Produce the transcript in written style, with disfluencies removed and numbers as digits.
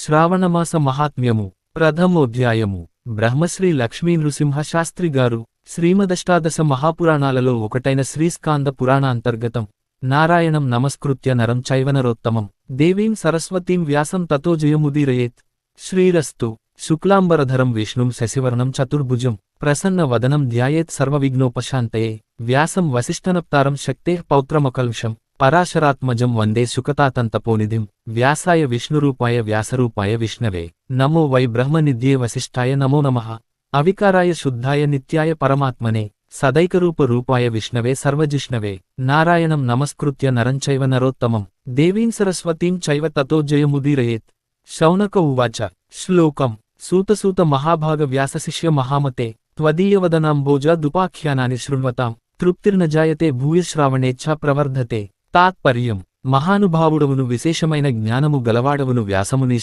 శ్రావణమాస మహాత్మ్యము ప్రథమోధ్యాయము. బ్రహ్మశ్రీ లక్ష్మీ నృసింహ శాస్త్రి గారు శ్రీమదష్టాదశ మహాపురాణాలలో ఒకటైన శ్రీస్కాంద పురాణ అంతర్గతం. నారాయణం నమస్కృత్య నరం చైవనరోత్తమం దేవీం సరస్వతీం వ్యాసం తతో జయముదీరయేత్. శ్రీరస్తు. శుక్లాంబరధరం విష్ణుం శశివర్ణం చతుర్భుజం ప్రసన్న వదనం ధ్యాయేత్ సర్వవిఘ్నోపశాంతయే. వ్యాసం వసిష్ఠనప్తారం శక్తేః పౌత్రమకల్షం పరాశరాత్మజం వందే సుకతాతంతపోనిధిం. వ్యాసాయ విష్ణురూపాయ వ్యాసరూపాయ విష్ణవే నమో వై బ్రహ్మనిధ్యే వసిష్ఠాయ నమో నమః. అవికారాయ శుద్ధాయ నిత్యాయ పరమాత్మనే సదైకరూప రూపాయ విష్ణవే సర్వజిష్ణవే. నారాయణం నమస్కృత్య నరంచైవ నరోత్తమం దేవీం సరస్వతీం చైవ తతో జయముదీరయేత్. శౌనక ఉవాచ. శ్లోకం. సూతసూత మహాభాగ వ్యాసశిష్య మహామతే త్వదీయవదనాంబోజ దుపాఖ్యానాని శృణ్వతాం తృప్తిర్న జాయతే భూయశ్రావణేచ్ఛా ప్రవర్ధతే. తాత్పర్యం. మహానుభావుడవును విశేషమైన జ్ఞానము గలవాడవును వ్యాసముని